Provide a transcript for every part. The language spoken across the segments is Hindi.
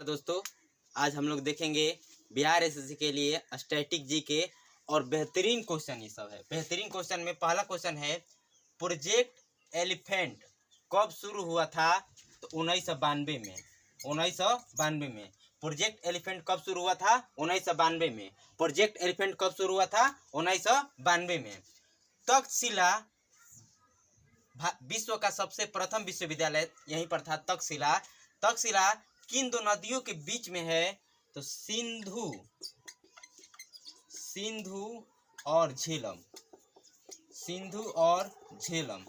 दोस्तों, आज हम लोग देखेंगे बिहार एसएससी के लिए स्टैटिक जी के और बेहतरीन क्वेश्चन ये सब है। बेहतरीन क्वेश्चन में पहला क्वेश्चन है, प्रोजेक्ट एलिफेंट कब शुरू हुआ था? तो 1992 में। 1992 में प्रोजेक्ट एलिफेंट कब शुरू हुआ था? 1992 में। प्रोजेक्ट एलिफेंट कब शुरू हुआ था? 1992 में। तक्षशिला विश्व का सबसे प्रथम विश्वविद्यालय यहीं पर था, तक्षशिला। तक्षशिला किन दो नदियों के बीच में है? तो सिंधु और झेलम। सिंधु और झेलम।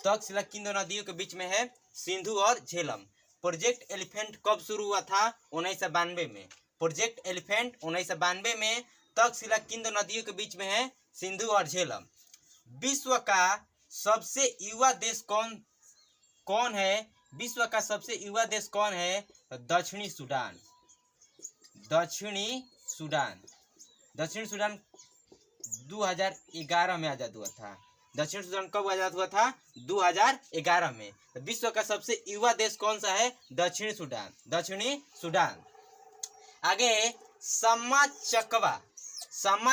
तक्षशिला किन दो नदियों के बीच में है? सिंधु और झेलम। प्रोजेक्ट एलिफेंट कब शुरू हुआ था? 1992 में। प्रोजेक्ट एलिफेंट 1992 में। तक्षशिला किन दो नदियों के बीच में है? सिंधु और झेलम। विश्व का सबसे युवा देश कौन है? विश्व का सबसे युवा देश कौन है? दक्षिणी सूडान। दक्षिणी सूडान 2011 में आज़ाद हुआ था। दक्षिण सूडान कब आज़ाद हुआ था? 2011 में। विश्व का सबसे युवा देश कौन सा है? दक्षिणी सूडान। दक्षिणी सूडान। आगे, सम्मा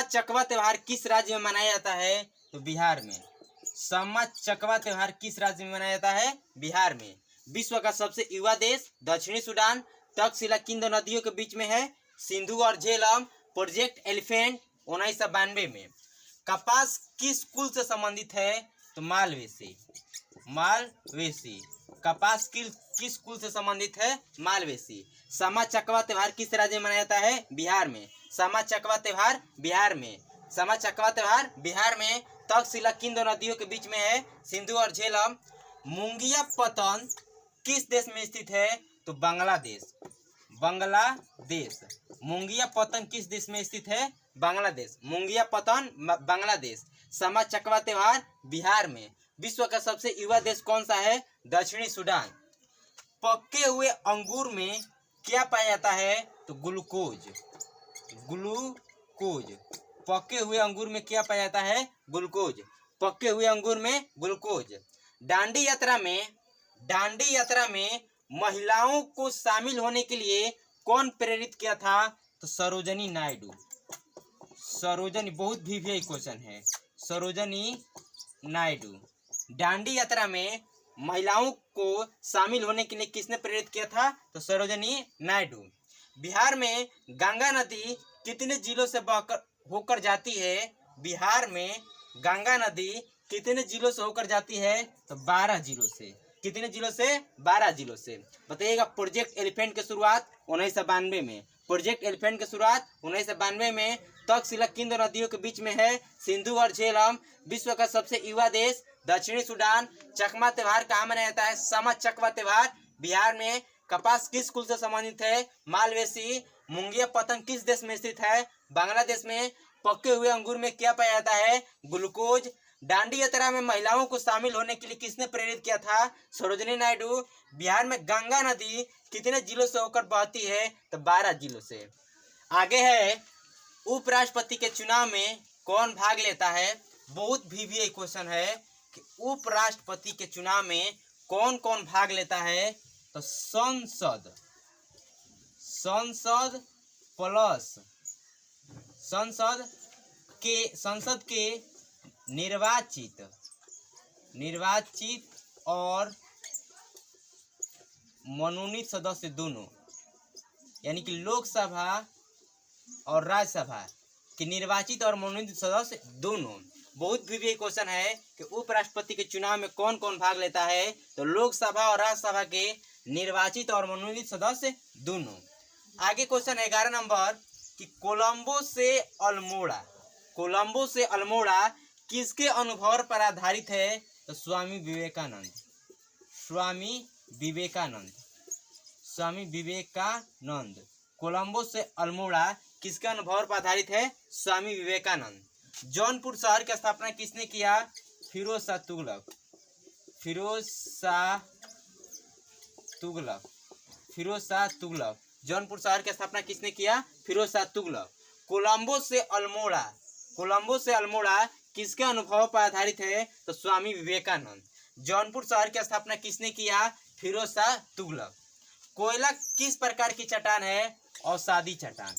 चकवा त्योहार किस राज्य में मनाया जाता है? तो बिहार में। सम्मा चकवा त्योहार किस राज्य में मनाया जाता है? बिहार में। विश्व का सबसे युवा देश दक्षिणी सूडान। तक्षशिला किन दो नदियों के बीच में है? सिंधु और झेलम। प्रोजेक्ट एलिफेंट 1992 में। कपास किस कुल से संबंधित है? तो मालवेसी। मालवेसी। कपास किस कुल से संबंधित है? मालवेसी। सम्मा चकवा त्योहार किस राज्य में मनाया जाता है? बिहार में। सम्मा चकवा त्योहार बिहार में। सम्मा चकवा त्योहार बिहार में। तक्षशिला किन दो नदियों के बीच में है? सिंधु और झेलम। मुंगिया पतन किस देश में स्थित है? तो बांग्लादेश। बांग्लादेश। मुंगिया पतन किस देश में स्थित है? बांग्लादेश। मुंगिया पतन बांग्लादेश। सम्मा चकवा त्योहार बिहार में। विश्व का सबसे युवा देश कौन सा है? दक्षिणी सूडान। पके हुए अंगूर में क्या पाया जाता है? तो ग्लूकोज। ग्लूकोज। पके हुए अंगूर में क्या पाया जाता है? ग्लूकोज। पके हुए अंगूर में ग्लूकोज। दांडी यात्रा में महिलाओं को शामिल होने के लिए कौन प्रेरित किया था? तो सरोजनी नायडू। सरोजनी, बहुत भी क्वेश्चन है। सरोजनी नायडू। दांडी यात्रा में महिलाओं को शामिल होने के लिए किसने प्रेरित किया था? तो सरोजनी नायडू। बिहार में गंगा नदी कितने जिलों से होकर जाती है? बिहार में गंगा नदी कितने जिलों से होकर जाती है? तो 12 जिलों से। कितने जिलों से? 12 जिलों से। बताइएगा। प्रोजेक्ट एलिफेंट की शुरुआत 1992 में। प्रोजेक्ट एलिफेंट की शुरुआत 1992 में। तक्षशिला किन दो नदियों के बीच में है? सिंधु और झेलम। विश्व का सबसे युवा देश दक्षिणी सूडान। चकमा त्योहार कहाँ मनाया जाता है? सम्मा चकवा त्योहार बिहार में। कपास किस कुल से संबंधित है? मालवेसी। मुंगिया पतंग किस देश में स्थित है? बांग्लादेश में। पके हुए अंगूर में क्या पाया जाता है? ग्लूकोज। दांडी यात्रा में महिलाओं को शामिल होने के लिए किसने प्रेरित किया था? सरोजनी नायडू। बिहार में गंगा नदी कितने जिलों से होकर बहती है? तो 12 जिलों से। आगे है, उपराष्ट्रपति के चुनाव में कौन भाग लेता है? बहुत भी क्वेश्चन है कि उपराष्ट्रपति के चुनाव में कौन कौन भाग लेता है? तो संसद प्लस संसद के निर्वाचित और मनोनीत सदस्य दोनों, यानी कि लोकसभा और राज्यसभा के निर्वाचित और मनोनीत सदस्य दोनों। बहुत भी क्वेश्चन है कि उपराष्ट्रपति के चुनाव में कौन कौन भाग लेता है? तो लोकसभा और राज्यसभा के निर्वाचित और मनोनीत सदस्य दोनों। आगे क्वेश्चन 11 नंबर कि कोलंबो से अल्मोड़ा किसके अनुभव पर आधारित है? तो स्वामी विवेकानंद। कोलंबो से अल्मोड़ा किसके अनुभव पर आधारित है? स्वामी विवेकानंद। जौनपुर शहर की स्थापना किसने किया? फिरोज शाह तुगलक। जौनपुर शहर की स्थापना किसने किया? फिरोज शाह तुगलक। कोलंबो से अल्मोड़ा किसके अनुभव पर आधारित है? तो स्वामी विवेकानंद। जौनपुर शहर की स्थापना किसने किया? फिरोज शाह तुगलक। कोयला किस प्रकार की चट्टान है? अवसादी चट्टान।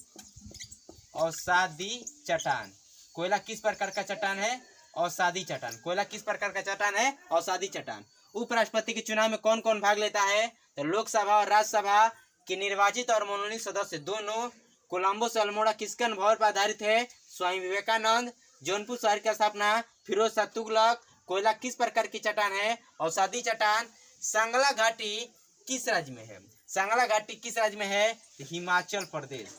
अवसादी चट्टान। कोयला किस प्रकार का चट्टान है? अवसादी चट्टान। कोयला किस प्रकार का चट्टान है? अवसादी चट्टान। उपराष्ट्रपति के चुनाव में कौन कौन भाग लेता है? तो लोकसभा और राज्यसभा के निर्वाचित और मनोनीत सदस्य दोनों। कोलंबो से अल्मोड़ा किसके अनुभव पर आधारित है? स्वामी विवेकानंद। जौनपुर शहर की स्थापना फिरोज शाह तुगलक। कोयला किस प्रकार की चट्टान है? अवसादी चट्टान। सांगला घाटी किस राज्य में है? सांगला घाटी किस राज्य में है? हिमाचल प्रदेश।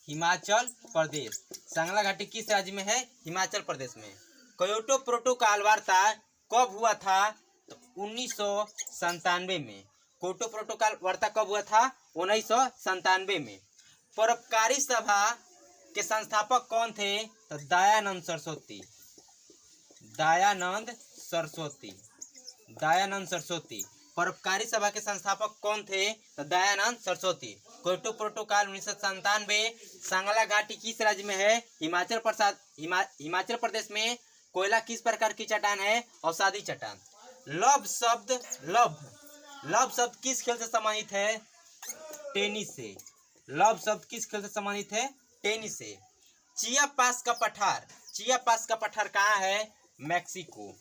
हिमाचल प्रदेश। सांगला घाटी किस राज्य में है? हिमाचल प्रदेश में। क्योटो प्रोटोकॉल वार्ता कब हुआ था? तो 1997 में। क्योटो प्रोटोकॉल वार्ता कब हुआ था? 1997 में। परोपकारी सभा के संस्थापक कौन थे? तो दयानंद सरस्वती। दयानंद सरस्वती। दयानंद सरस्वती। परोपकारी सभा के संस्थापक कौन थे? तो दयानंद सरस्वती। Kyoto protocol 1997। सांगला घाटी किस राज्य में है? हिमाचल प्रदेश में। कोयला किस प्रकार की चट्टान है? अवसादी चट्टान। लव शब्द किस खेल से संबंधित है? टेनिस से। लव शब्द किस खेल से संबंधित है? टेनिस से। चियापास का पठार कहाँ है? मैक्सिको।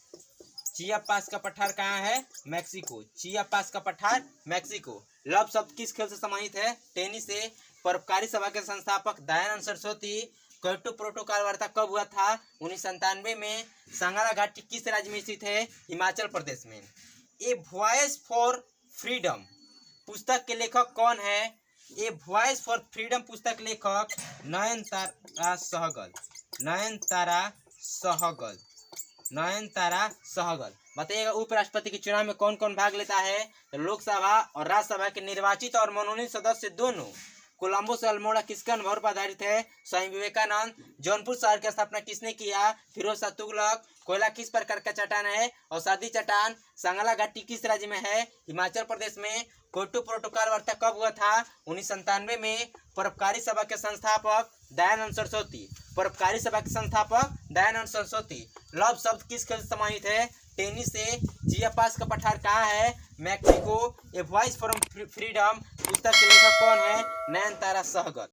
चियापास का पठार कहाँ है? मैक्सिको। चियापास का पठार मैक्सिको। लव शब्द किस खेल से संबंधित है? टेनिस से। परोपकारी सभा के संस्थापक दयानंद सरस्वती। क्योटो प्रोटोकॉल वार्ता कब हुआ था? 1997 में। सांगला घाटी किस राज्य में स्थित है? हिमाचल प्रदेश में। ए वॉइस फॉर फ्रीडम पुस्तक के लेखक कौन है? ए वॉइस फॉर फ्रीडम पुस्तक लेखक नयनतारा सहगल। नयनतारा सहगल। नयनतारा सहगल। बताइएगा उपराष्ट्रपति के चुनाव में कौन कौन भाग लेता है? तो लोकसभा और राज्यसभा के निर्वाचित और मनोनीत सदस्य दोनों। कोलंबो से अल्मोड़ा किसके अनुभव पर आधारित है? स्वामी विवेकानंद। जौनपुर शहर की स्थापना किसने किया? फिरोज शाह तुगलक। कोयला किस प्रकार का चट्टान है? अवसादी चट्टान। सांगला घाटी किस राज्य में है? हिमाचल प्रदेश में। क्योटो प्रोटोकॉल वार्ता कब हुआ था? 1997 में। परोपकारी सभा के संस्थापक दयानंद सरस्वती। परोपकारी सभा के संस्थापक दयानंद सरस्वती। लव शब्द किस खेल से संबंधित है? टेनिस से। चियापास का पठार कहाँ है? Mexico. A voice for freedom पुस्तक के लेखक कौन है? नयनतारा सहगल।